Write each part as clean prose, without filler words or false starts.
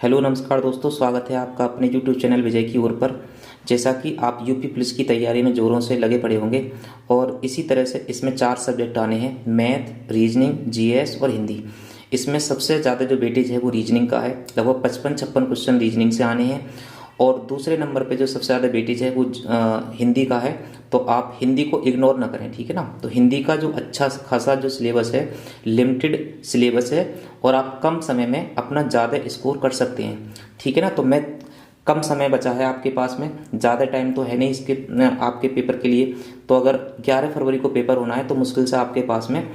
Hello नमस्कार दोस्तों, स्वागत है आपका अपने यूट्यूब चैनल विजय की ओर पर। जैसा कि आप यूपी पुलिस की तैयारी में ज़ोरों से लगे पड़े होंगे और इसी तरह से इसमें 4 सब्जेक्ट आने हैं, मैथ, रीजनिंग, जीएस और हिंदी। इसमें सबसे ज़्यादा जो वेटेज है वो रीजनिंग का है, लगभग 55-56 क्वेश्चन रीजनिंग से आने हैं। और दूसरे नंबर पे जो सबसे ज़्यादा वेटेज है वो हिंदी का है। तो आप हिंदी को इग्नोर ना करें, ठीक है ना। तो हिंदी का जो अच्छा खासा जो सिलेबस है, लिमिटेड सिलेबस है और आप कम समय में अपना ज़्यादा स्कोर कर सकते हैं, ठीक है ना। तो मैं कम समय बचा है आपके पास में, ज़्यादा टाइम तो है नहीं इसके आपके पेपर के लिए। तो अगर 11 फरवरी को पेपर होना है तो मुश्किल से आपके पास में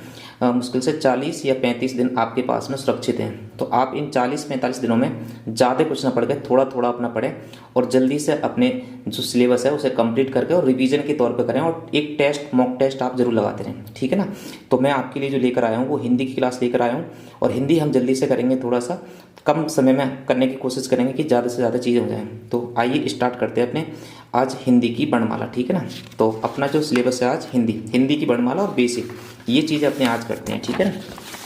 मुश्किल से 40 या 35 दिन आपके पास में सुरक्षित हैं। तो आप इन 40-45 दिनों में ज़्यादा कुछ ना पढ़ के थोड़ा थोड़ा अपना पढ़ें और जल्दी से अपने जो सिलेबस है उसे कंप्लीट करके और रिवीजन के तौर पे करें। और एक टेस्ट, मॉक टेस्ट आप जरूर लगाते रहें, ठीक है ना। तो मैं आपके लिए जो लेकर आया हूँ वो हिंदी की क्लास लेकर आया हूँ और हिंदी हम जल्दी से करेंगे, थोड़ा सा कम समय में करने की कोशिश करेंगे कि ज़्यादा से ज़्यादा चीज़ें हो जाएं। तो आइए स्टार्ट करते हैं अपने आज हिंदी की वर्णमाला, ठीक है ना। तो अपना जो सिलेबस है आज हिंदी की वर्णमाला और बेसिक, ये चीज़ें अपने आज करते हैं, ठीक है ना।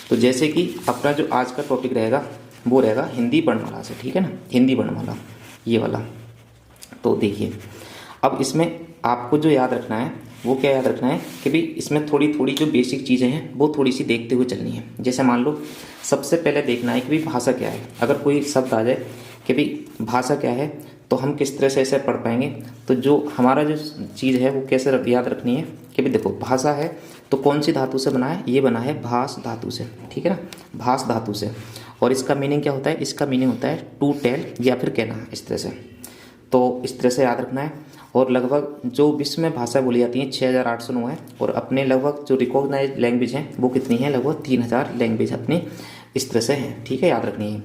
तो जैसे कि अपना जो आज का टॉपिक रहेगा वो रहेगा हिंदी वर्णमाला से, ठीक है ना। हिंदी वर्णमाला ये वाला। तो देखिए, अब इसमें आपको जो याद रखना है वो क्या याद रखना है कि भाई इसमें थोड़ी थोड़ी जो बेसिक चीज़ें हैं वो थोड़ी सी देखते हुए चलनी है। जैसे मान लो सबसे पहले देखना है कि भाई भाषा क्या है। अगर कोई शब्द आ जाए कि भाई भाषा क्या है तो हम किस तरह से ऐसे पढ़ पाएंगे। तो जो हमारा जो चीज़ है वो कैसे याद रखनी है कि भाई देखो, भाषा है तो कौन सी धातु से बना है, ये बना है भास धातु से, ठीक है ना, भास धातु से। और इसका मीनिंग क्या होता है, इसका मीनिंग होता है टू टेल या फिर कहना, इस तरह से। तो इस तरह से याद रखना है। और लगभग जो विश्व में भाषा बोली जाती हैं 6809 है और अपने लगभग जो रिकॉग्नाइज लैंग्वेज हैं वो कितनी है, लगभग 3000 लैंग्वेज अपनी इस तरह से हैं, ठीक है, याद रखनी है।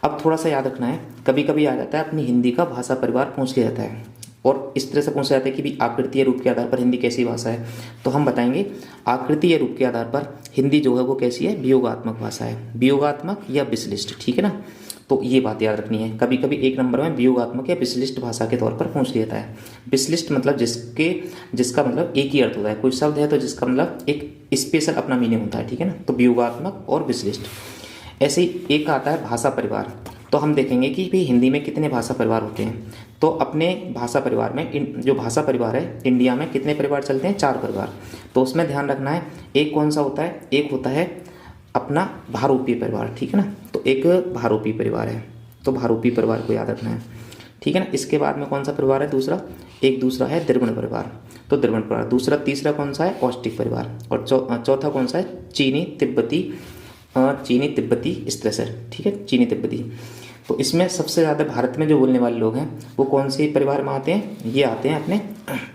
अब थोड़ा सा याद रखना है, कभी कभी आ जाता है अपनी हिंदी का भाषा परिवार पूछ लिया जाता है और इस तरह से पूछा जाता है कि भी आकृति या रूप के आधार पर हिंदी कैसी भाषा है। तो हम बताएंगे आकृति या रूप के आधार पर हिंदी जो है वो कैसी है, वियोगात्मक भाषा है, वियोगात्मक या विश्लिष्ट, ठीक है ना। तो ये बात याद रखनी है। कभी कभी एक नंबर में वियोगात्मक या विश्लिष्ट भाषा के तौर पर पूछ लिया जाता है। विश्लिष्ट मतलब जिसका मतलब एक ही अर्थ होता है, कोई शब्द है तो जिसका मतलब एक स्पेशल अपना मीनिंग होता है, ठीक है ना। तो वियोगात्मक और विश्लिष्ट। ऐसे ही एक आता है भाषा परिवार। तो हम देखेंगे कि भाई हिंदी में कितने भाषा परिवार होते हैं। तो अपने भाषा परिवार में जो भाषा परिवार है इंडिया में कितने परिवार चलते हैं, 4 परिवार। तो उसमें ध्यान रखना है एक कौन सा होता है, एक होता है अपना भारूपीय परिवार, ठीक है ना। तो एक भारूपीय परिवार है, तो भारूपीय परिवार को याद रखना है, ठीक है ना। इसके बाद में कौन सा परिवार है दूसरा, एक दूसरा है द्रविड़ परिवार। तो द्रविड़ परिवार दूसरा। तीसरा कौन सा है, ऑस्ट्रिक परिवार। और चौथा कौन सा है, चीनी तिब्बती इस तरह से, ठीक है, चीनी तिब्बती। तो इसमें सबसे ज़्यादा भारत में जो बोलने वाले लोग हैं वो कौन से परिवार में आते हैं, ये आते हैं अपने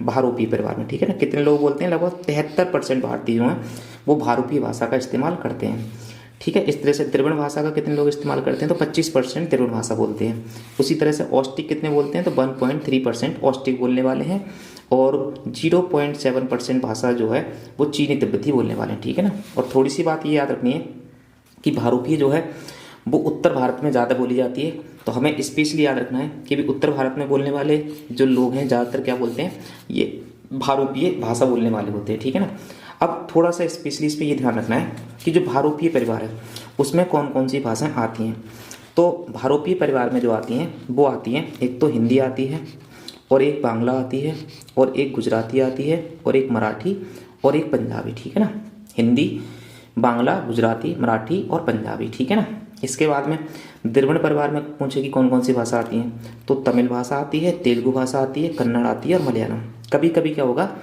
भारूपीय परिवार में, ठीक है ना। कितने लोग बोलते हैं, लगभग 73% भारतीय जो हैं वो भारूपीय भाषा का इस्तेमाल करते हैं, ठीक है। इस तरह से द्रविड़ भाषा का कितने लोग इस्तेमाल करते हैं, तो 25% द्रविड़ भाषा बोलते हैं। उसी तरह से ऑस्ट्रिक कितने बोलते हैं, तो 1.3% ऑस्ट्रिक बोलने वाले हैं और 0.7% भाषा जो है वो चीनी तिब्बती बोलने वाले हैं, ठीक है ना। और थोड़ी सी बात ये याद रखनी है कि भारूपीय जो है वो उत्तर भारत में ज़्यादा बोली जाती है। तो हमें स्पेशली याद रखना है कि भी उत्तर भारत में बोलने वाले जो लोग हैं ज़्यादातर क्या बोलते हैं, ये भारूपीय भाषा बोलने वाले होते हैं, ठीक है ना। अब थोड़ा सा स्पेशली इस पर ये ध्यान रखना है कि जो भारूपीय परिवार है उसमें कौन कौन सी भाषाएँ आती हैं। तो भारूपीय परिवार में जो आती हैं वो आती हैं, एक तो हिंदी आती है और एक बांग्ला आती है और एक गुजराती आती है और एक मराठी और एक पंजाबी, ठीक है ना। हिंदी, बांग्ला, गुजराती, मराठी और पंजाबी, ठीक है ना। इसके बाद में द्रविड़ परिवार में पूछे कि कौन कौन सी भाषा आती हैं, तो तमिल भाषा आती है, तेलुगु भाषा आती है, कन्नड़ आती है और मलयालम। कभी कभी क्या होगा,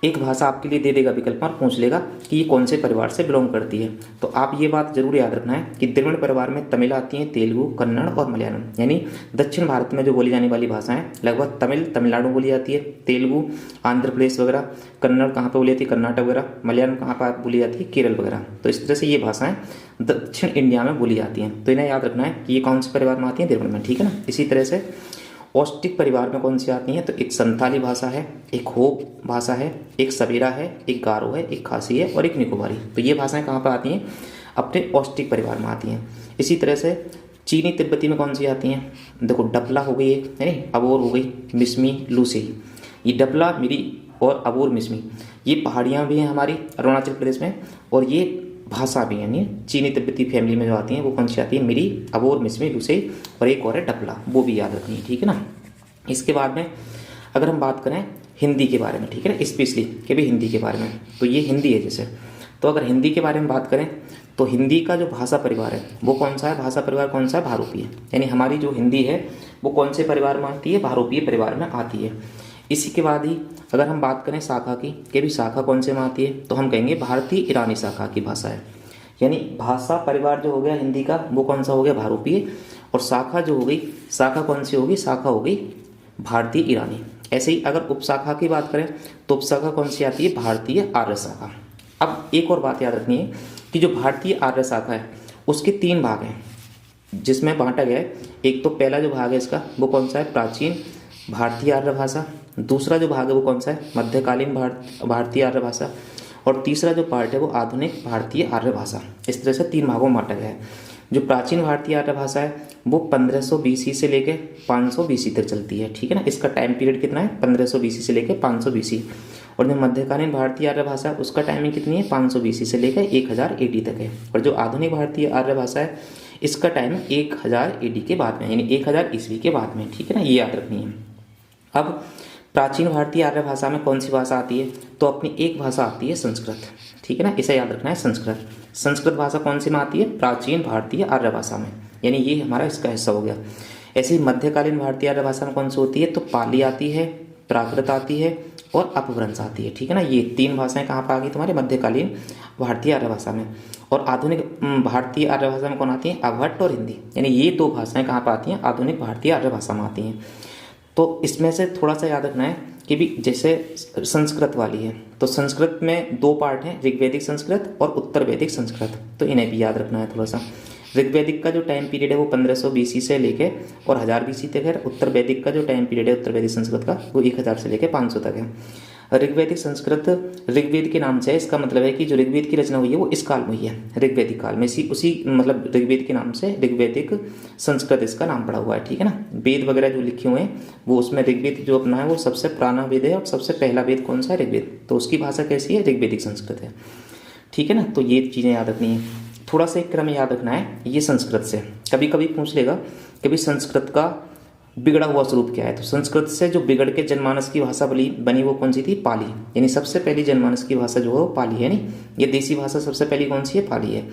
एक भाषा आपके लिए दे देगा विकल्प और पूछ लेगा कि ये कौन से परिवार से बिलोंग करती है। तो आप ये बात जरूर याद रखना है कि द्रविड़ परिवार में तमिल आती है, तेलुगु, कन्नड़ और मलयालम। यानी दक्षिण भारत में जो बोली जाने वाली भाषाएं लगभग तमिलनाडु बोली जाती है, तेलुगु आंध्र प्रदेश वगैरह, कन्नड़ कहाँ पर बोली जाती है, कर्नाटक वगैरह, मलयालम कहाँ पर बोली जाती है, केरल वगैरह। तो इस तरह से ये भाषाएं दक्षिण इंडिया में बोली जाती हैं। तो इन्हें याद रखना है कि ये कौन से परिवार में आती है, द्रविड़ में, ठीक है ना। इसी तरह से ऑस्ट्रिक परिवार में कौन सी आती हैं, तो एक संथाली भाषा है, एक होप भाषा है, एक सवेरा है, एक गारो है, एक खासी है और एक निकोबारी। तो ये भाषाएं कहाँ पर आती हैं, अपने ऑस्ट्रिक परिवार में आती हैं। इसी तरह से चीनी तिब्बती में कौन सी आती हैं, देखो डपला हो गई एक, नहीं अबोर हो गई, मिसमी, लूसी। ये डपला, मिरी और अबोर, मिसमी, ये पहाड़ियाँ भी हैं हमारी अरुणाचल प्रदेश में और ये भाषा भी यानी चीनी तिब्बती फैमिली में जो आती हैं वो कौन सी आती है, मिरी, अबोर, मिसमी, लुसेई और एक और है डपला, वो भी याद रखनी है, ठीक है ना। इसके बाद में अगर हम बात करें हिंदी के बारे में, ठीक है ना, स्पेशली कि भी हिंदी के बारे में, तो ये हिंदी है जैसे, तो अगर हिंदी के बारे में बात करें तो हिंदी का जो भाषा परिवार है वो कौन सा है, भाषा परिवार कौन सा है, भारूपीय, यानी हमारी जो हिंदी है वो कौन से परिवार में आती है, भारूपीय परिवार में आती है। इसी के बाद ही अगर हम बात करें शाखा की कि भी शाखा कौन से में आती है, तो हम कहेंगे भारतीय ईरानी शाखा की भाषा है, यानी भाषा परिवार जो हो गया हिंदी का वो कौन सा हो गया, भारूपीय, और शाखा जो हो गई, शाखा कौन सी होगी, शाखा हो गई भारतीय ईरानी। ऐसे ही अगर उपशाखा की बात करें तो उपशाखा कौन सी आती है, भारतीय आर्य शाखा। अब एक और बात याद रखनी है कि जो भारतीय आर्य शाखा है उसके 3 भाग हैं जिसमें बांटा गया है। एक तो पहला जो भाग है इसका वो कौन सा है, प्राचीन भारतीय आर्य भाषा, दूसरा जो भाग है वो कौन सा है, मध्यकालीन भारतीय आर्य भाषा, और तीसरा जो पार्ट है वो आधुनिक भारतीय आर्य भाषा। इस तरह से 3 भागों में बांटा गया है। जो प्राचीन भारतीय आर्य भाषा है वो 1500 BC से लेके 500 BC तक चलती है, ठीक है ना, इसका टाइम पीरियड कितना है, 1500 BC से लेके 500 BC। और जो मध्यकालीन भारतीय आर्य भाषा है उसका टाइमिंग कितनी है, 500 BC से लेकर 1000 AD तक है। और जो आधुनिक भारतीय आर्य भाषा है इसका टाइम 1000 AD के बाद में, यानी 1000 ईस्वी के बाद में, ठीक है ना, ये याद रखनी है। अब प्राचीन भारतीय आर्य भाषा में कौन सी भाषा आती है, तो अपनी एक भाषा आती है संस्कृत, ठीक है ना, इसे याद रखना है संस्कृत। संस्कृत भाषा कौन सी में आती है, प्राचीन भारतीय आर्य भाषा में, यानी ये हमारा इसका हिस्सा हो गया। ऐसे ही मध्यकालीन भारतीय आर्य भाषा में कौन सी होती है, तो पाली आती है, प्राकृत आती है और अपभ्रंश आती है, ठीक है ना। ये 3 भाषाएं कहाँ पर आ गई तुम्हारे, मध्यकालीन भारतीय आर्य भाषा में। और आधुनिक भारतीय आर्य भाषा में कौन आती है, अवहट्ट और हिंदी, यानी ये 2 भाषाएं कहाँ पर आती हैं, आधुनिक भारतीय आर्य भाषा में आती हैं। तो इसमें से थोड़ा सा याद रखना है कि भी जैसे संस्कृत वाली है तो संस्कृत में 2 पार्ट हैं, ऋग्वैदिक संस्कृत और उत्तर वैदिक संस्कृत, तो इन्हें भी याद रखना है थोड़ा सा। ऋग्वैदिक का जो टाइम पीरियड है वो 1500 BC से लेके और 1000 BC तक है। उत्तर वैदिक का जो टाइम पीरियड है उत्तर वैदिक संस्कृत का वो 1000 से लेके 500 तक है। ऋग्वैदिक संस्कृत ऋग्वेद के नाम से है, इसका मतलब है कि जो ऋग्वेद की रचना हुई है वो इस काल में हुई है, ऋग्वैदिक काल में, उसी मतलब ऋग्वेद के नाम से ऋग्वैदिक संस्कृत इसका नाम पड़ा हुआ है, ठीक है ना। वेद वगैरह जो लिखे हुए हैं वो उसमें ऋग्वेद जो अपना है वो सबसे पुराना वेद है और सबसे पहला वेद कौन सा है, ऋग्वेद, तो उसकी भाषा कैसी है, ऋग्वैदिक संस्कृत है, ठीक है ना। तो ये चीज़ें याद रखनी है, थोड़ा सा एक क्रम याद रखना है ये संस्कृत से। कभी कभी पूछ लेगा कि भाई संस्कृत का बिगड़ा हुआ स्वरूप क्या है, तो संस्कृत से जो बिगड़ के जनमानस की भाषा बनी वो कौन सी थी, पाली, यानी सबसे पहली जनमानस की भाषा जो है वो पाली है, नहीं ये देसी भाषा सबसे पहली कौन सी है, पाली है।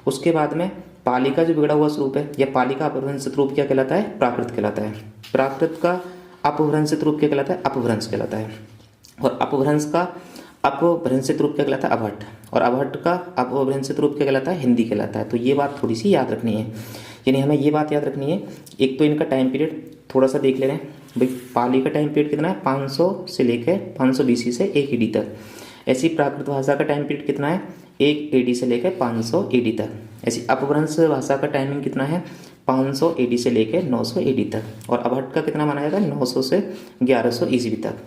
उसके बाद में पाली का जो बिगड़ा हुआ स्वरूप है या पाली का अपभ्रंशित रूप क्या कहलाता है, प्राकृत कहलाता है। प्राकृत का अपभ्रंशित रूप क्या कहलाता है, अपभ्रंश कहलाता है। और अपभ्रंश का अपभ्रंशित रूप क्या कहलाता है, अभट्ट, और अभट्ट का अपभ्रंशित रूप क्या कहलाता है, हिंदी कहलाता है। तो ये बात थोड़ी सी याद रखनी है, यानी हमें ये बात याद रखनी है। एक तो इनका टाइम पीरियड थोड़ा सा देख ले रहे हैं भाई, पाली का टाइम पीरियड कितना है, 500 से लेकर 500 BC से 1 AD तक। ऐसी प्राकृत भाषा का टाइम पीरियड कितना है, 1 AD से लेकर 500 AD तक। ऐसी अपभ्रंश भाषा का टाइमिंग कितना है, 500 AD से लेकर 900 AD तक। और अभट्ट का कितना माना जाता है, 900 से 1100 ईस्वी तक।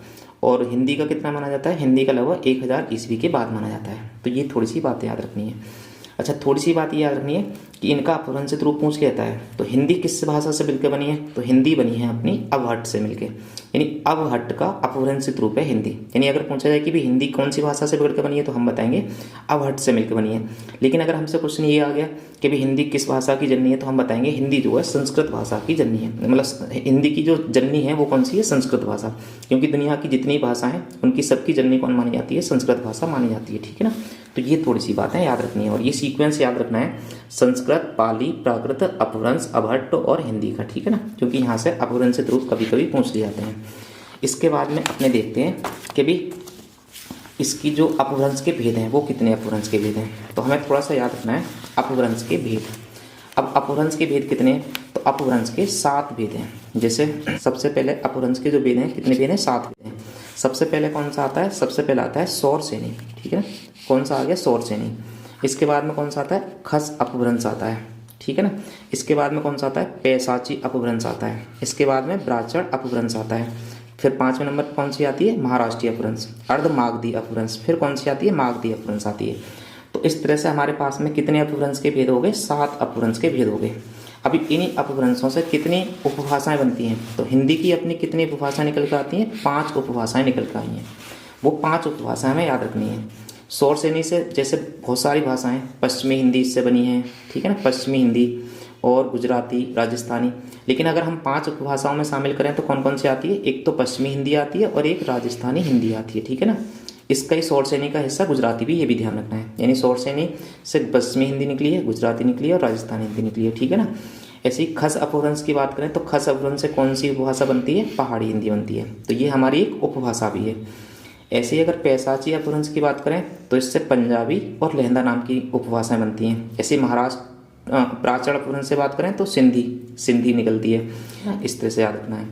और हिंदी का कितना माना जाता है, हिंदी का लगभग 1000 ईस्वी के बाद माना जाता है। तो ये थोड़ी सी बातें याद रखनी है। अच्छा, थोड़ी सी बात ये याद रखनी है कि इनका अपभ्रंशित रूप पूछ लेता है तो हिंदी किस भाषा से मिलकर बनी है, तो हिंदी बनी है अपनी अवहट्ट से मिलके, यानी अवहट्ट का अपभ्रंशित रूप है हिंदी। यानी अगर पूछा जाए कि भी हिंदी कौन सी भाषा से मिलकर बनी है तो हम बताएंगे अवहट्ट से मिलकर बनी है। लेकिन अगर हमसे क्वेश्चन ये आ गया कि भी हिंदी किस भाषा की जननी है तो हम बताएंगे हिंदी जो है संस्कृत भाषा की जननी है, मतलब हिंदी की जो जननी है वो कौन सी है, संस्कृत भाषा, क्योंकि दुनिया की जितनी भाषा हैं उनकी सबकी जननी कौन मानी जाती है, संस्कृत भाषा मानी जाती है, ठीक है ना। तो ये थोड़ी सी बातें याद रखनी है और ये सीक्वेंस याद रखना है, संस्कृत, पाली, प्राकृत, अपभ्रंश, अभट्ट और हिंदी का, ठीक है ना, क्योंकि यहाँ से अपभ्रंशित रूप कभी कभी पूछ लिए जाते हैं। इसके बाद में अपने देखते हैं कि भी इसकी जो अपभ्रंश के भेद हैं वो कितने अपभ्रंश के भेद हैं, तो हमें थोड़ा सा याद रखना है अपभ्रंश के भेद। अब अपभ्रंश के भेद कितने हैं, तो अपभ्रंश के 7 भेद हैं। जैसे सबसे पहले अपभ्रंश के जो भेद हैं कितने भेद हैं, 7 भेद हैं। सबसे पहले कौन सा आता है, सबसे पहले आता है सौर सेनी, ठीक है, कौन सा आ गया, सौर सेनी। इसके बाद में कौन सा आता है, खस अपभ्रंश आता है, ठीक है ना। इसके बाद में कौन सा आता है, पैसाची अपभ्रंश आता है। इसके बाद में ब्राह्मण अपभ्रंश आता है। फिर 5वें नंबर पर कौन सी आती है, महाराष्ट्रीय अपभ्रंश, अर्धमागधी अपभ्रंश। फिर कौन सी आती है, मागधी अपभ्रंश आती है। तो इस तरह से हमारे पास में कितने अपभ्रंश के भेद हो गए, 7 अपभ्रंश के भेद हो गए। अभी इन्हीं अपभ्रंशों से कितनी उपभाषाएं बनती हैं, तो हिंदी की अपनी कितनी उपभाषाएं निकल कर आती हैं, 5 उपभाषाएं निकल कर आई हैं। वो 5 उपभाषाएं हमें याद रखनी है। शौरसेनी से जैसे बहुत सारी भाषाएं, पश्चिमी हिंदी इससे बनी है, ठीक है ना, पश्चिमी हिंदी और गुजराती, राजस्थानी। लेकिन अगर हम 5 उपभाषाओं में शामिल करें तो कौन कौन सी आती है? एक तो पश्चिमी हिंदी आती है और एक राजस्थानी हिंदी आती है, ठीक है ना। इसका ही शौरसेनी का हिस्सा गुजराती भी, ये भी ध्यान रखना है। यानी शौरसेनी से पश्चिमी हिंदी निकली है, गुजराती निकली है और राजस्थानी हिंदी निकली है, ठीक है ना। ऐसे ही खस अपभ्रंश की बात करें तो खस अपभ्रंश से कौन सी उपभाषा बनती है? पहाड़ी हिंदी बनती है, तो ये हमारी एक उपभाषा भी है। ऐसे ही अगर पैसाची अपभ्रंश की बात करें तो इससे पंजाबी और लहंदा नाम की उपभाषाएं बनती हैं। ऐसे महाराष्ट्र प्राचीन अपभ्रंश से बात करें तो सिंधी निकलती है, इस तरह से याद रखना है।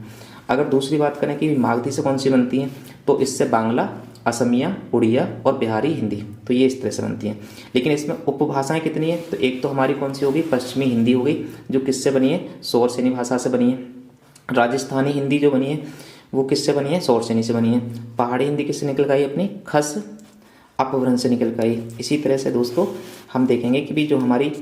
अगर दूसरी बात करें कि मागधी से कौन सी बनती है, तो इससे बांग्ला, असमिया, उड़िया और बिहारी हिंदी, तो ये इस तरह से बनती हैं। लेकिन इसमें उपभाषाएं कितनी है? तो एक तो हमारी कौन सी होगी? पश्चिमी हिंदी हो गई, जो किससे बनी है? शौरसेनी भाषा से बनी है। राजस्थानी हिंदी जो बनी है वो किससे बनी है? शौरसेनी से बनी है। पहाड़ी हिंदी किससे निकल गई? अपनी खस अपभ्रंश से निकल गई। इसी तरह से दोस्तों हम देखेंगे कि भी जो हमारी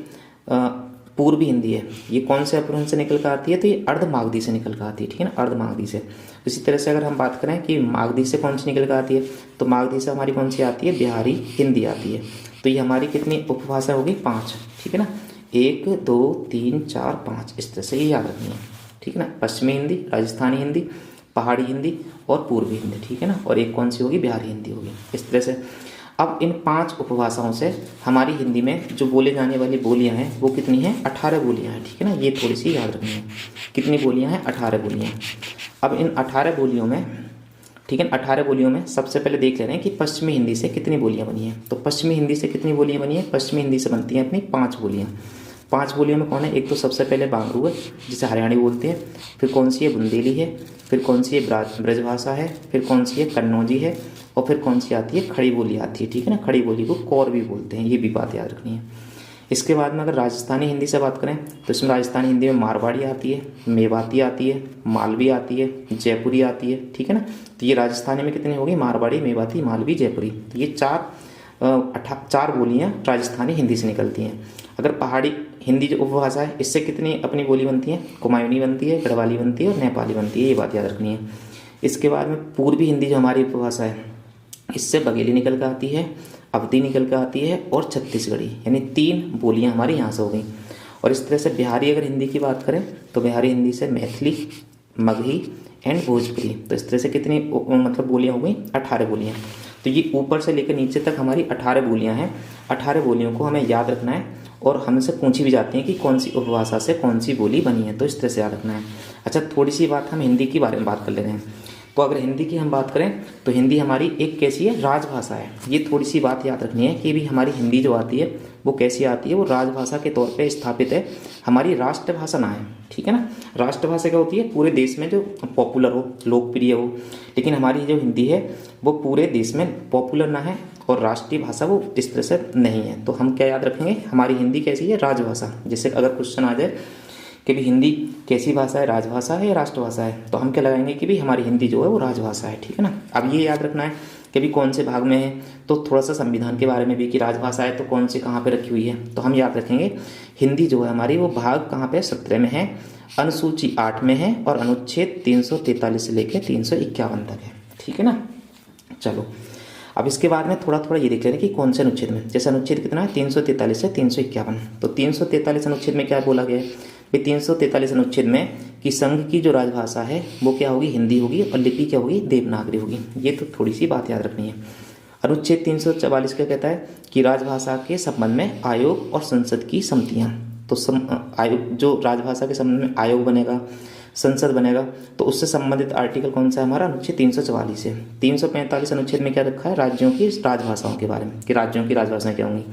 पूर्वी हिंदी है ये कौन से अपभ्रंश से निकल कर आती है? तो ये अर्ध मागधी से निकल कर आती है, ठीक है ना, अर्ध मागधी से। इसी तरह से अगर हम बात करें कि मागधी से कौन सी निकल कर आती है, तो मागधी से हमारी कौन सी आती है? बिहारी हिंदी आती है। तो ये हमारी कितनी उपभाषा होगी? 5, ठीक है ना। 1 2 3 4 5, इस तरह से ये याद रखनी है, ठीक है ना। पश्चिमी हिंदी, राजस्थानी हिंदी, पहाड़ी हिंदी और पूर्वी हिंदी, ठीक है ना। और एक कौन सी होगी? बिहारी हिंदी होगी, इस तरह से। अब इन 5 उपभाषाओं से हमारी हिंदी में जो बोले जाने वाली बोलियां हैं वो कितनी हैं? 18 बोलियां हैं, ठीक है ना। ये थोड़ी सी याद रखनी है। कितनी बोलियां हैं? 18 बोलियां। अब इन 18 बोलियों में, ठीक है, 18 बोलियों में सबसे पहले देख ले रहे हैं कि पश्चिमी हिंदी से कितनी बोलियां बनी हैं। तो पश्चिमी हिंदी से कितनी बोलियां बनी हैं? पश्चिमी हिंदी से बनती हैं अपनी 5 बोलियां। 5 बोलियों में कौन है? एक तो सबसे पहले बांगरू है जिसे हरियाणी बोलते हैं, फिर कौन सी है? बुंदेली है, फिर कौन सी है? ब्रजभाषा है, फिर कौन सी है? कन्नौजी है, और फिर कौन सी आती है? खड़ी बोली आती है, ठीक है ना। खड़ी बोली को कौर भी बोलते हैं, ये भी बात याद रखनी है। इसके बाद में अगर राजस्थानी हिंदी से बात करें तो इसमें राजस्थानी हिंदी में मारवाड़ी आती है, मेवाती आती है, मालवी आती है, जयपुरी आती है, ठीक है ना। तो ये राजस्थानी में कितनी होगी? मारवाड़ी, मेवाती, मालवी, जयपुरी। तो ये 4 बोलियाँ राजस्थानी हिंदी से निकलती हैं। अगर पहाड़ी हिंदी जो उपभाषा है इससे कितनी अपनी बोली बनती है? कुमायूनी बनती है, गढ़वाली बनती है और नेपाली बनती है, ये बात याद रखनी है। इसके बाद में पूर्वी हिंदी जो हमारी उपभाषा है इससे बघेली निकल कर आती है, अवधी निकल कर आती है और छत्तीसगढ़ी, यानी 3 बोलियां हमारी यहाँ से हो गई। और इस तरह से बिहारी अगर हिंदी की बात करें तो बिहारी हिंदी से मैथिली, मगही एंड भोजपुरी, तो इस तरह से कितनी मतलब बोलियां हो गई? 18 बोलियां। तो ये ऊपर से लेकर नीचे तक हमारी 18 बोलियां हैं। 18 बोलियों को हमें याद रखना है और हमसे पूछी भी जाती हैं कि कौन सी उपभाषा से कौन सी बोली बनी है, तो इस तरह से याद रखना है। अच्छा, थोड़ी सी बात हम हिंदी के बारे में बात कर ले रहे हैं। तो अगर हिंदी की हम बात करें तो हिंदी हमारी एक कैसी है? राजभाषा है। ये थोड़ी सी बात याद रखनी है कि भी हमारी हिंदी जो आती है वो कैसी आती है? वो राजभाषा के तौर पे स्थापित है, हमारी राष्ट्रभाषा ना है, ठीक है ना। राष्ट्रभाषा क्या होती है? पूरे देश में जो पॉपुलर हो, लोकप्रिय हो। लेकिन हमारी जो हिंदी है वो पूरे देश में पॉपुलर ना है और राष्ट्रीय भाषा वो इस तरह से नहीं है। तो हम क्या याद रखेंगे? हमारी हिंदी कैसी है? राजभाषा। जैसे अगर क्वेश्चन आ जाए कि भी हिंदी कैसी भाषा है? राजभाषा है या राष्ट्रभाषा है? तो हम क्या लगाएंगे कि भी हमारी हिंदी जो है वो राजभाषा है, ठीक है ना। अब ये याद रखना है कि भी कौन से भाग में है, तो थोड़ा सा संविधान के बारे में भी कि राजभाषा है तो कौन सी कहाँ पे रखी हुई है। तो हम याद रखेंगे हिंदी जो है हमारी वो भाग कहाँ पे? 17 में है, अनुसूची 8 में है और अनुच्छेद 343 से लेकर 351 तक है, ठीक है ना। चलो अब इसके बाद में थोड़ा थोड़ा ये देख लें कि कौन से अनुच्छेद में। जैसे अनुच्छेद कितना है? 343 से 351। तो 343 अनुच्छेद में क्या बोला गया है? 343 अनुच्छेद में कि संघ की जो राजभाषा है वो क्या होगी? हिंदी होगी और लिपि क्या होगी? देवनागरी होगी। ये तो थोड़ी सी बात याद रखनी है। अनुच्छेद 344 क्या कहता है? कि राजभाषा के संबंध में आयोग और संसद की सम्मतियाँ। तो आयोग जो राजभाषा के संबंध में आयोग बनेगा, संसद बनेगा, तो उससे संबंधित आर्टिकल कौन सा है हमारा? अनुच्छेद 344 है। 345 अनुच्छेद में क्या रखा है? राज्यों की राजभाषाओं के बारे में कि राज्यों की राजभाषाएं क्या होंगी।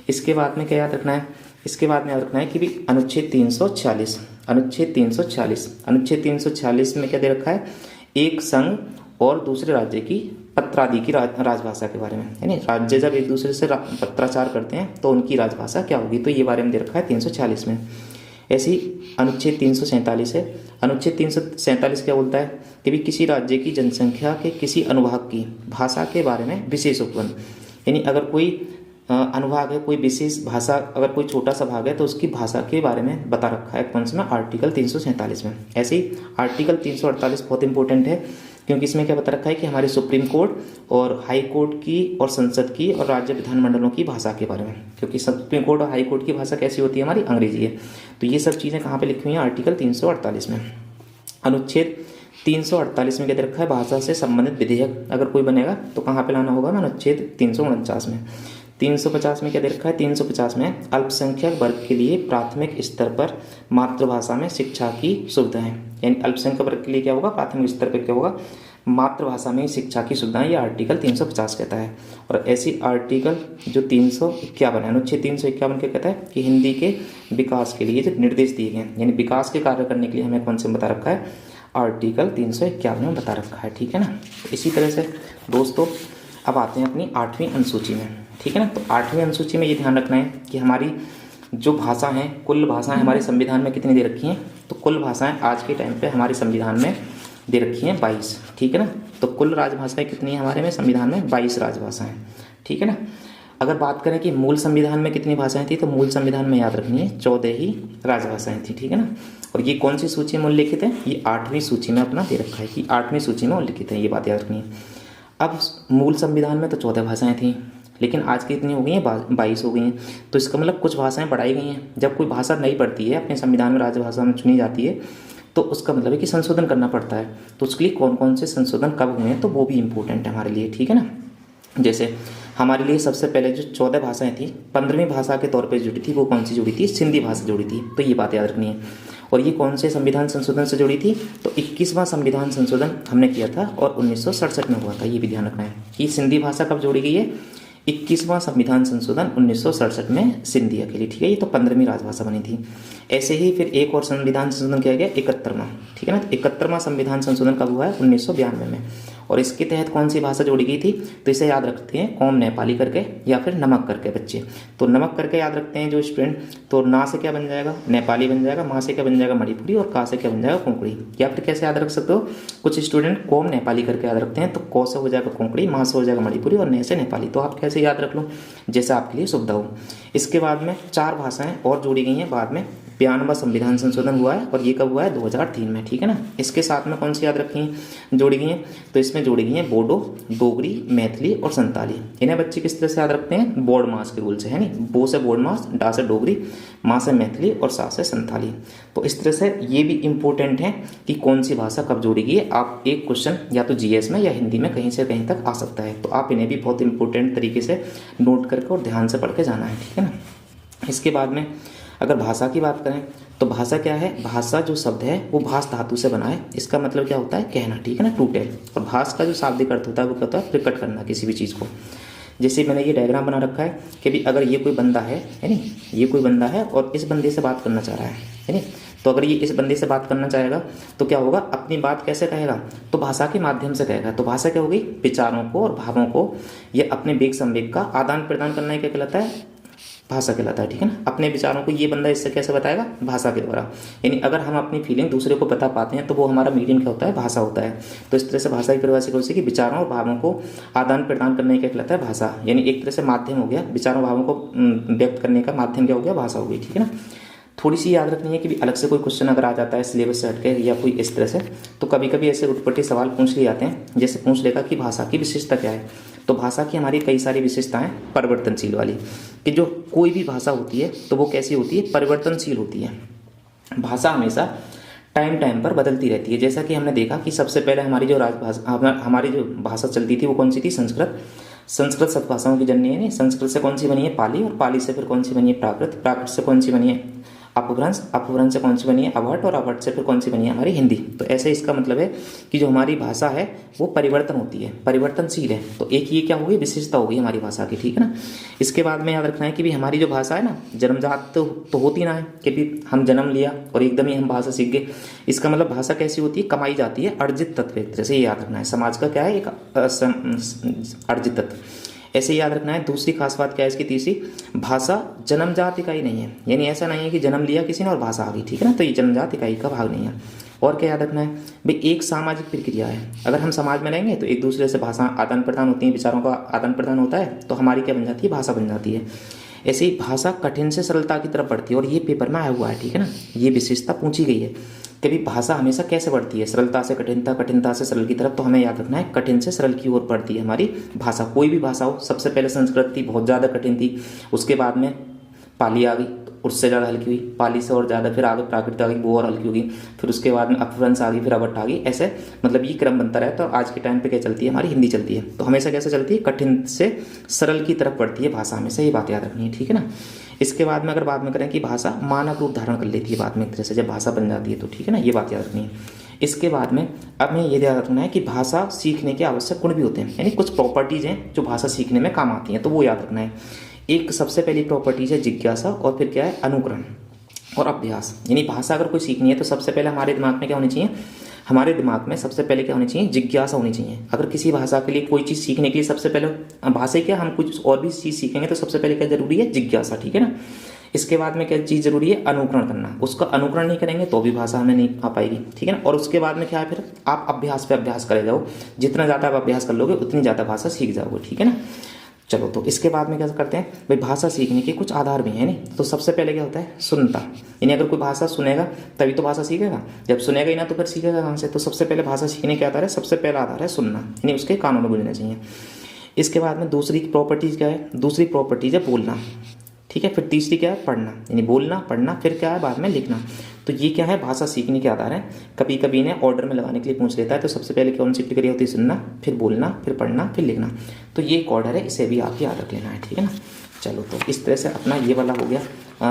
इसके बाद में क्या याद रखना है? इसके बाद में याद रखना है कि भी अनुच्छेद 346 में क्या दे रखा है? एक संघ और दूसरे राज्य की पत्रादि की राजभाषा के बारे में, यानी राज्य जब एक दूसरे से पत्राचार करते हैं तो उनकी राजभाषा क्या होगी, तो ये बारे में दे रखा है 346 में। ऐसे ही अनुच्छेद 347 है। अनुच्छेद 347 क्या बोलता है कि भी किसी राज्य की जनसंख्या के किसी अनुभाग की भाषा के बारे में विशेष उपबंध, यानी अगर कोई अनुभाग है, कोई विशेष भाषा, अगर कोई छोटा सा भाग है तो उसकी भाषा के बारे में बता रखा है कौन सा? आर्टिकल 347 में। ऐसे ही आर्टिकल 348 बहुत इंपॉर्टेंट है क्योंकि इसमें क्या बता रखा है कि हमारे सुप्रीम कोर्ट और हाई कोर्ट की और संसद की और राज्य विधानमंडलों की भाषा के बारे में, क्योंकि सुप्रीम कोर्ट और हाई कोर्ट की भाषा कैसी होती है, हमारी अंग्रेजी है। तो ये सब चीज़ें कहाँ पे लिखी हुई हैं, आर्टिकल 348 में। अनुच्छेद 348 में क्या दे रखा है, भाषा से संबंधित विधेयक अगर कोई बनेगा तो कहाँ पे लाना होगा, अनुच्छेद 349 में। 350 में क्या दे रखा है, 350 में अल्पसंख्यक वर्ग के लिए प्राथमिक स्तर पर मातृभाषा में शिक्षा की सुविधाएं, यानी अल्पसंख्यक वर्ग के लिए क्या होगा, प्राथमिक स्तर पर क्या होगा, मातृभाषा में शिक्षा की सुविधाएं, ये आर्टिकल 350 कहता है। और ऐसी आर्टिकल जो 351 है, अनुच्छेद 351 क्या कहता है कि हिंदी के विकास के लिए जो निर्देश दिए गए हैं, यानी विकास के कार्य करने के लिए हमें कौन से बता रखा है, आर्टिकल 351 में बता रखा है, ठीक है ना। इसी तरह से दोस्तों अब आते हैं अपनी 8वीं अनुसूची में, ठीक है ना। तो 8वीं अनुसूची में ये ध्यान रखना है कि हमारी जो भाषा हैं, कुल भाषाएं हमारे संविधान में कितनी दे रखी हैं, तो कुल भाषाएं आज के टाइम पे हमारे संविधान में दे रखी हैं 22, ठीक है ना। तो कुल राजभाषाएं कितनी है हमारे में संविधान में, 22 राजभाषाएं, ठीक है ना। अगर बात करें कि मूल संविधान में कितनी भाषाएं थी, तो मूल संविधान में याद रखनी है 14 ही राजभाषाएं थी, ठीक है ना। और ये कौन सी सूची में उल्लिखित है, ये 8वीं सूची में अपना दे रखा है कि 8वीं सूची में उल्लिखित है, ये बात याद रखनी है। अब मूल संविधान में तो 14 भाषाएं थी, लेकिन आज की इतनी हो गई हैं, 22 हो गई हैं। तो इसका मतलब कुछ भाषाएं बढ़ाई गई हैं। जब कोई भाषा नहीं पड़ती है, अपने संविधान में राजभाषा में चुनी जाती है, तो उसका मतलब है कि संशोधन करना पड़ता है। तो उसके लिए कौन कौन से संशोधन कब हुए हैं, तो वो भी इम्पोर्टेंट है हमारे लिए, ठीक है ना। जैसे हमारे लिए सबसे पहले जो 14 भाषाएं थी, 15वीं भाषा के तौर पे जुड़ी थी, वो कौन सी जुड़ी थी, सिंधी भाषा जुड़ी थी। तो ये बात याद रखनी है। और ये कौन से संविधान संशोधन से जुड़ी थी, तो 21वां संविधान संशोधन हमने किया था और 1967 में हुआ था। ये भी ध्यान रखना है कि सिंधी भाषा कब जोड़ी गई है, 21वां संविधान संशोधन 1967 में सिंधी अकेली, ठीक है। ये तो 15वीं राजभाषा बनी थी। ऐसे ही फिर एक और संविधान संशोधन किया गया 71वां, ठीक है ना। 71वां संविधान संशोधन कब हुआ है, 1992 में। और इसके तहत कौन सी भाषा जोड़ी गई थी, तो इसे याद रखते हैं कौम नेपाली करके या फिर नमक करके बच्चे। तो नमक करके याद रखते हैं जो स्टूडेंट, तो ना से क्या बन जाएगा, नेपाली बन जाएगा, माँ से क्या बन जाएगा, मणिपुरी, और का से क्या बन जाएगा, कोंकणी। या फिर कैसे याद रख सकते हो, कुछ स्टूडेंट कौम नेपाली करके याद रखते हैं, तो कौ से हो जाएगा कोंकणी, माँ से हो जाएगा मणिपुरी और ने से नेपाली। तो आप कैसे याद रख लो, जैसे आपके लिए सुविधा हो। इसके बाद में 4 भाषाएं और जोड़ी गई हैं बाद में। 92वां संविधान संशोधन हुआ है और ये कब हुआ है, 2003 में, ठीक है ना। इसके साथ में कौन सी याद रखी हैं, जोड़ी गई हैं, तो इसमें जोड़ी गई हैं बोडो, डोगरी, मैथिली और संताली। इन्हें बच्चे किस तरह से याद रखते हैं, बोर्ड मास के रूल से, है नहीं। बो से बोर्ड मास, डा से डोगरी, माँ से मैथिली और सा से संताली। तो इस तरह से ये भी इंपॉर्टेंट है कि कौन सी भाषा कब जोड़ी गई है। आप एक क्वेश्चन या तो जीएस में या हिंदी में कहीं से कहीं तक आ सकता है, तो आप इन्हें भी बहुत इंपॉर्टेंट तरीके से नोट करके और ध्यान से पढ़ के जाना है, ठीक है ना। इसके बाद में अगर भाषा की बात करें तो भाषा क्या है, भाषा जो शब्द है वो भास धातु से बना है। इसका मतलब क्या होता है, कहना, ठीक है ना, टू टेल। और भास का जो शाब्दिक अर्थ होता है वो क्या होता है, प्रकट करना किसी भी चीज़ को। जैसे मैंने ये डायग्राम बना रखा है कि भी अगर ये कोई बंदा है नहीं, ये कोई बंदा है और इस बंदे से बात करना चाह रहा है नहीं, तो अगर ये इस बंदे से बात करना चाहेगा तो क्या होगा, अपनी बात कैसे कहेगा, तो भाषा के माध्यम से कहेगा। तो भाषा क्या होगी, विचारों को और भावों को ये अपने वेग संवेग का आदान प्रदान करना ही क्या कहलाता है, भाषा कहलाता है, ठीक है ना। अपने विचारों को ये बंदा इससे कैसे बताएगा, भाषा के द्वारा। यानी अगर हम अपनी फीलिंग दूसरे को बता पाते हैं तो वो हमारा मीडियम क्या होता है, भाषा होता है। तो इस तरह से भाषा की परिभाषा कौन सी कि विचारों और भावों को आदान प्रदान करने का कहलाता है भाषा। यानी एक तरह से माध्यम हो गया, विचारों भावों को व्यक्त करने का माध्यम क्या हो गया, भाषा हो गई, ठीक है ना। थोड़ी सी याद रखनी है कि भी अलग से कोई क्वेश्चन अगर आ जाता है सिलेबस से हटके या कोई इस तरह से, तो कभी कभी ऐसे उटपटी सवाल पूछ लिए जाते हैं। जैसे पूछ लेगा कि भाषा की विशेषता क्या है, तो भाषा की हमारी कई सारी विशेषताएं परिवर्तनशील वाली, कि जो कोई भी भाषा होती है तो वो कैसी होती है, परिवर्तनशील होती है। भाषा हमेशा टाइम टाइम पर बदलती रहती है। जैसा कि हमने देखा कि सबसे पहले हमारी जो राजभाषा, हमारी जो भाषा चलती थी वो कौन सी थी, संस्कृत। संस्कृत सतभाषाओं की जननी है नहीं, संस्कृत से कौन सी बनी है, पाली, और पाली से फिर कौन सी बनी है, प्राकृत, प्राकृत से कौन सी बनी है, अपभ्रंश, अपभ्रंश से कौन सी बनी है, अवहट, और अवहट से फिर कौन सी बनी है, हमारी हिंदी। तो ऐसे इसका मतलब है कि जो हमारी भाषा है वो परिवर्तन होती है, परिवर्तनशील है। तो एक ये क्या होगी, विशेषता होगी हमारी भाषा की, ठीक है ना। इसके बाद में याद रखना है कि भी हमारी जो भाषा है ना, जन्मजात तो होती ना है कि भी हम जन्म लिया और एकदम ही हम भाषा सीख गए। इसका मतलब भाषा कैसी होती है, कमाई जाती है, अर्जित तत्व, एक तरह से याद रखना है। समाज का क्या है, एक अर्जित तत्व, ऐसे याद रखना है। दूसरी खास बात क्या है इसकी, तीसरी, भाषा जन्मजात इकाई नहीं है। यानी ऐसा नहीं है कि जन्म लिया किसी ने और भाषा आ गई, ठीक है ना, तो ये जन्मजात इकाई का भाग नहीं है। और क्या याद रखना है भाई, एक सामाजिक प्रक्रिया है। अगर हम समाज में रहेंगे तो एक दूसरे से भाषा आदान प्रदान होती है, विचारों का आदान प्रदान होता है, तो हमारी क्या बन जाती है, भाषा बन जाती है। ऐसे ही भाषा कठिन से सरलता की तरफ बढ़ती है, और ये पेपर में आया हुआ है, ठीक है ना, ये विशेषता पूछी गई है। कि भी भाषा हमेशा कैसे बढ़ती है, सरलता से कठिनता, कठिनता से सरल की तरफ। तो हमें याद रखना है कठिन से सरल की ओर बढ़ती है हमारी भाषा। कोई भी भाषा हो, सबसे पहले संस्कृत थी, बहुत ज़्यादा कठिन थी, उसके बाद में पाली आ गई, उससे ज़्यादा हल्की हुई, पाली से और ज़्यादा, फिर आगे प्राकृत आ गई, वो और हल्की होगी, फिर उसके बाद में अपभ्रंश आ गई, फिर अवट आ गई। ऐसे मतलब ये क्रम बनता रहता है। तो आज के टाइम पे क्या चलती है, हमारी हिंदी चलती है। तो हमेशा कैसे चलती है, कठिन से सरल की तरफ बढ़ती है भाषा हमेशा, ये बात याद रखनी है, ठीक है ना। इसके बाद में अगर बात में करें कि भाषा मानव रूप धारण कर लेती है बाद में एक तरह से, जब भाषा बन जाती है तो, ठीक है ना, ये बात याद रखनी है। इसके बाद में अब हमें ये याद रखना है कि भाषा सीखने के आवश्यक गुण भी होते हैं, यानी कुछ प्रॉपर्टीज़ हैं जो भाषा सीखने में काम आती हैं, तो वो याद रखना है। एक सबसे पहली प्रॉपर्टीज है जिज्ञासा, और फिर क्या है, अनुकरण और अभ्यास। यानी भाषा अगर कोई सीखनी है तो सबसे पहले हमारे दिमाग में क्या होनी चाहिए, हमारे दिमाग में सबसे पहले क्या होनी चाहिए, जिज्ञासा होनी चाहिए। अगर किसी भाषा के लिए, कोई चीज़ सीखने के लिए सबसे पहले भाषा क्या, हम कुछ और भी चीज़ सीखेंगे तो सबसे पहले क्या जरूरी है, जिज्ञासा, ठीक है ना। इसके बाद में क्या चीज़ जरूरी है, अनुकरण करना। उसका अनुकरण नहीं करेंगे तो भी भाषा हमें नहीं आ पाएगी, ठीक है ना। और उसके बाद में क्या है, फिर आप अभ्यास पे अभ्यास करे जाओ, जितना ज़्यादा आप अभ्यास कर लोगे उतनी ज़्यादा भाषा सीख जाओगे, ठीक है ना। चलो, तो इसके बाद में क्या करते हैं भाई, भाषा सीखने के कुछ आधार भी हैं नहीं। तो सबसे पहले क्या होता है, सुनता। यानी अगर कोई भाषा सुनेगा तभी तो भाषा सीखेगा, जब सुनेगा ही ना तो फिर सीखेगा कहाँ से। तो सबसे पहले भाषा सीखने के आधार है, सबसे पहला आधार है सुनना, यानी उसके कानों में गूंजना चाहिए। इसके बाद में दूसरी प्रॉपर्टीज क्या है, दूसरी प्रॉपर्टीज है बोलना, ठीक है। फिर तीसरी क्या है, पढ़ना, यानी बोलना, पढ़ना, फिर क्या है बाद में लिखना। तो ये क्या है, भाषा सीखने के आधार है। कभी कभी इन्हें ऑर्डर में लगाने के लिए पूछ लेता है, तो सबसे पहले कौन सी प्रक्रिया होती है, सुनना, फिर बोलना, फिर पढ़ना, फिर लिखना। तो ये एक ऑर्डर है, इसे भी आप याद रख लेना है, ठीक है ना। चलो, तो इस तरह से अपना ये वाला हो गया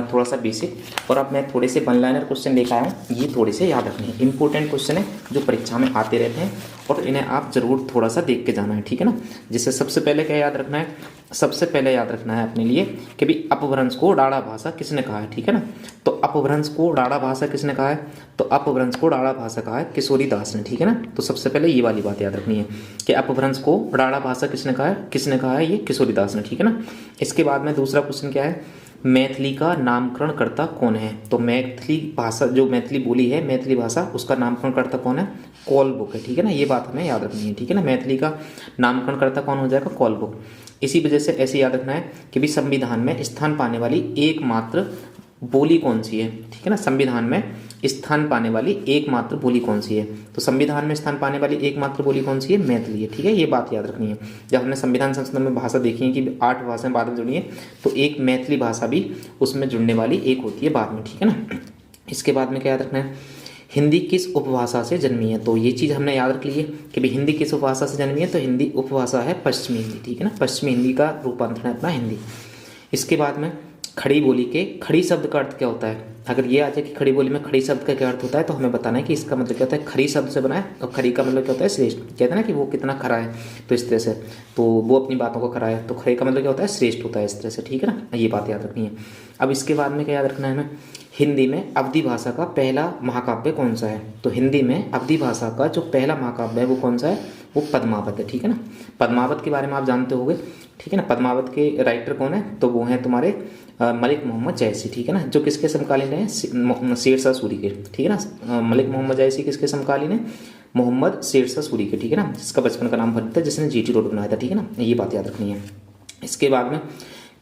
थोड़ा सा बेसिक। और अब मैं थोड़े से वन लाइनर क्वेश्चन लेकर आया हूँ, ये थोड़े से याद रखने हैं, इंपॉर्टेंट क्वेश्चन है जो परीक्षा में आते रहते हैं, और इन्हें आप जरूर थोड़ा सा देख के जाना है, ठीक है ना। जिससे सबसे पहले क्या याद रखना है, सबसे पहले याद रखना है अपने लिए कि भाई अपभ्रंश को डाढ़ा भाषा किसने कहा है, ठीक है ना। तो अपभ्रंश को डाढ़ा भाषा किसने कहा है, तो अपभ्रंश को डाढ़ा भाषा कहा है किशोरी दास ने, ठीक है ना। तो सबसे पहले ये वाली बात याद रखनी है कि अपभ्रंश को डाढ़ा भाषा किसने कहा है, ये किशोरी दास ने, ठीक है ना। इसके बाद में दूसरा क्वेश्चन क्या है, मैथिली का नामकरण करता कौन है। तो मैथिली भाषा, जो मैथिली बोली है, मैथिली भाषा, उसका नामकरण करता कौन है, कॉलबुक है, ठीक है ना। ये बात हमें याद रखनी है, ठीक है ना। मैथिली का नामकरण करता कौन हो जाएगा, कॉलबुक। इसी वजह से ऐसे याद रखना है कि भी संविधान में स्थान पाने वाली एकमात्र बोली कौन सी है, ठीक है ना। संविधान में स्थान पाने वाली एकमात्र बोली कौन सी है, तो संविधान में स्थान पाने वाली एकमात्र बोली कौन सी है, मैथिली है, ठीक है। ये बात याद रखनी है। जब हमने संविधान संशोधन में भाषा देखी है कि 8 भाषाएं बाद में जुड़ी है, तो एक मैथिली भाषा भी उसमें जुड़ने वाली एक होती है बाद में, ठीक है ना। इसके बाद में क्या याद रखना है, हिंदी किस उपभाषा से जन्मी है। तो ये चीज़ हमने याद रख ली है कि भाई हिंदी किस उपभाषा से जन्मी है, तो हिंदी उपभाषा है पश्चिमी हिंदी, ठीक है ना। पश्चिमी हिंदी का रूपांतरण है अपना हिंदी। इसके बाद में खड़ी बोली के खड़ी शब्द का अर्थ क्या होता है। अगर ये आ जाए कि खड़ी बोली में खड़ी शब्द का क्या अर्थ होता है, तो हमें बताना है कि इसका मतलब क्या होता है, खड़ी शब्द से बना है, और खड़ी का मतलब क्या होता है, श्रेष्ठ। कहते हैं ना कि वो कितना खरा है, तो इस तरह से, तो वो अपनी बातों को खरा है, तो खड़े का मतलब क्या होता है, श्रेष्ठ होता है, इस तरह से, ठीक है ना। ये बात याद रखनी है। अब इसके बाद में क्या याद रखना है हमें, हिंदी में अवधी भाषा का पहला महाकाव्य कौन सा है। तो हिंदी में अवधी भाषा का जो पहला महाकाव्य है वो कौन सा है, वो पद्मावत है, ठीक है ना। पद्मावत के बारे में आप जानते होंगे, ठीक है ना। पद्मावत के राइटर कौन है, तो वो हैं तुम्हारे मलिक मोहम्मद जैसी, ठीक है ना, जो किसके समकालीन है, शेरशाह सूरी के, ठीक है ना। मलिक मोहम्मद जैसी किसके समकालीन है, मोहम्मद शेरशाह सूरी के, ठीक है ना, जिसका बचपन का नाम फरीद था, जिसने जीटी रोड बनाया था, ठीक है ना। ये बात याद रखनी है। इसके बाद में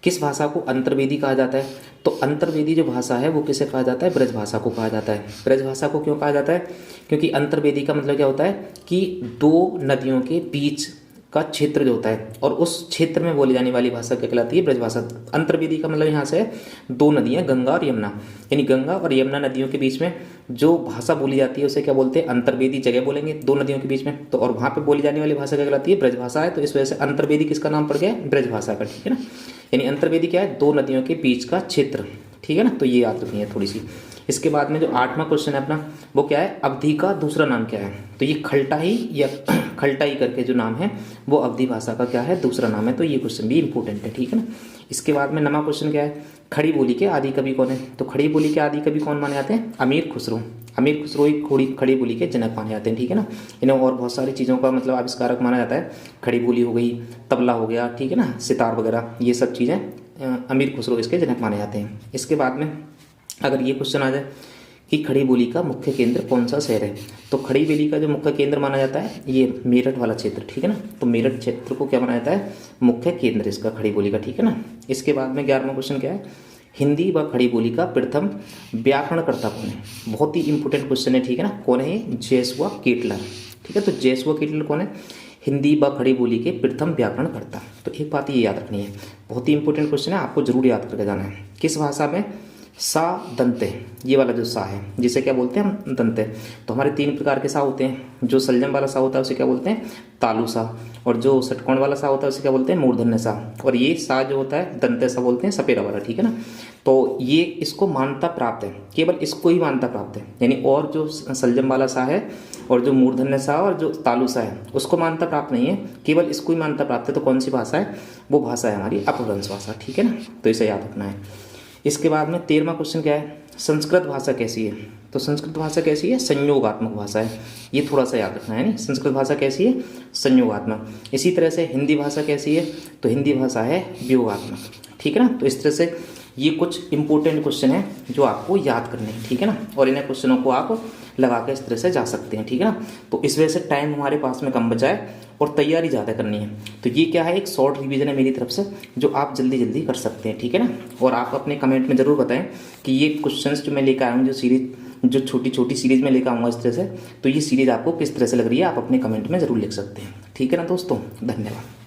किस भाषा को अंतर्वेदी कहा जाता है, तो अंतर्वेदी जो भाषा है वो किसे कहा जाता है, ब्रज भाषा को कहा जाता है। ब्रज भाषा को क्यों कहा जाता है, क्योंकि अंतर्वेदी का मतलब क्या होता है कि 2 नदियों के बीच का क्षेत्र जो होता है, और उस क्षेत्र में बोली जाने वाली भाषा क्या कहलाती है, ब्रजभाषा। अंतर्वेदी का मतलब यहाँ से 2 नदियाँ, गंगा और यमुना, यानी गंगा और यमुना नदियों के बीच में जो भाषा बोली जाती है उसे क्या बोलते हैं, अंतर्वेदी जगह बोलेंगे 2 नदियों के बीच में, तो और वहाँ पे बोली जाने वाली भाषा क्या कहलाती है, ब्रजभाषा है। तो इस वजह से अंतर्वेदी किसका नाम पड़ गया, ब्रजभाषा का, ठीक है ना। यानी अंतर्वेदी क्या है, 2 नदियों के बीच का क्षेत्र, ठीक है ना। तो ये याद रखनी है थोड़ी सी। इसके बाद में जो 8वां क्वेश्चन है अपना, वो क्या है, अवधि का दूसरा नाम क्या है। तो ये खलटाई या खलटाई करके जो नाम है वो अवधि भाषा का क्या है, दूसरा नाम है। तो ये क्वेश्चन भी इंपॉर्टेंट है, ठीक है ना। इसके बाद में 9वां क्वेश्चन क्या है, खड़ी बोली के आदि कवि कौन है। तो खड़ी बोली के आदि कवि कौन माने जाते हैं, अमीर खुसरो। अमीर खुसरो ही खड़ी बोली के जनक माने जाते हैं, ठीक है ना। इन्हें और बहुत सारी चीज़ों का मतलब आविष्कारक माना जाता है। खड़ी बोली हो गई, तबला हो गया, ठीक है ना, सितार वगैरह, ये सब चीज़ें अमीर खुसरो इसके जनक माने जाते हैं। इसके बाद में अगर ये क्वेश्चन आ जाए कि खड़ी बोली का मुख्य केंद्र कौन सा शहर है, तो खड़ी बोली का जो मुख्य केंद्र माना जाता है ये मेरठ वाला क्षेत्र, ठीक है ना। तो मेरठ क्षेत्र को क्या माना जाता है, मुख्य केंद्र इसका खड़ी बोली का, ठीक है ना। इसके बाद में 11वां क्वेश्चन क्या है हिंदी व खड़ी बोली का प्रथम व्याकरणकर्ता कौन है? बहुत ही इंपॉर्टेंट क्वेश्चन है, ठीक है ना। कौन है? जेसुआ केटलर, ठीक है। तो जेसुआ केटलर कौन है? हिंदी व खड़ी बोली के प्रथम व्याकरणकर्ता। तो एक बात ये याद रखनी है, बहुत ही इंपॉर्टेंट क्वेश्चन है, आपको जरूर याद करके जाना है। किस भाषा में? सा दंते, ये वाला जो सा है जिसे क्या बोलते हैं हम? दंते। तो हमारे 3 प्रकार के सा होते हैं। जो संयम वाला सा होता है उसे क्या बोलते हैं? तालु सा। और जो षटकोण वाला सा होता है उसे क्या बोलते हैं? मूर्धन्य सा। और ये सा जो होता है दंते सा बोलते हैं, सपेरा वाला, ठीक है ना। तो ये इसको मान्यता प्राप्त है, केवल इसको ही मान्यता प्राप्त है, यानी और जो संयम वाला सा है और जो मूर्धन्य सा और जो तालु सा है उसको मान्यता प्राप्त नहीं है, केवल इसको ही मान्यता प्राप्त है। तो कौन सी भाषा है? वो भाषा है हमारी अपभ्रंश भाषा, ठीक है ना। तो इसे याद रखना है। इसके बाद में 13वां क्वेश्चन क्या है? संस्कृत भाषा कैसी है? तो संस्कृत भाषा कैसी है? संयोगात्मक भाषा है। ये थोड़ा सा याद रखना है। नहीं, संस्कृत भाषा कैसी है? संयोगात्मक। इसी तरह से हिंदी भाषा कैसी है? तो हिंदी भाषा है वियोगात्मक, ठीक है ना। तो इस तरह से ये कुछ इंपॉर्टेंट क्वेश्चन है जो आपको याद करने हैं, ठीक है ना। और इन्हें क्वेश्चनों को आप लगा के इस तरह से जा सकते हैं, ठीक है ना। तो इस वजह से टाइम हमारे पास में कम बचा है और तैयारी ज़्यादा करनी है। तो ये क्या है? एक शॉर्ट रिवीजन है मेरी तरफ से जो आप जल्दी जल्दी कर सकते हैं, ठीक है ना। और आप अपने कमेंट में ज़रूर बताएं कि ये क्वेश्चंस जो मैं लेकर आया हूँ, जो सीरीज, जो छोटी छोटी सीरीज में लेकर आऊँगा इस तरह से, तो ये सीरीज आपको किस तरह से लग रही है आप अपने कमेंट में ज़रूर लिख सकते हैं, ठीक है ना दोस्तों। धन्यवाद।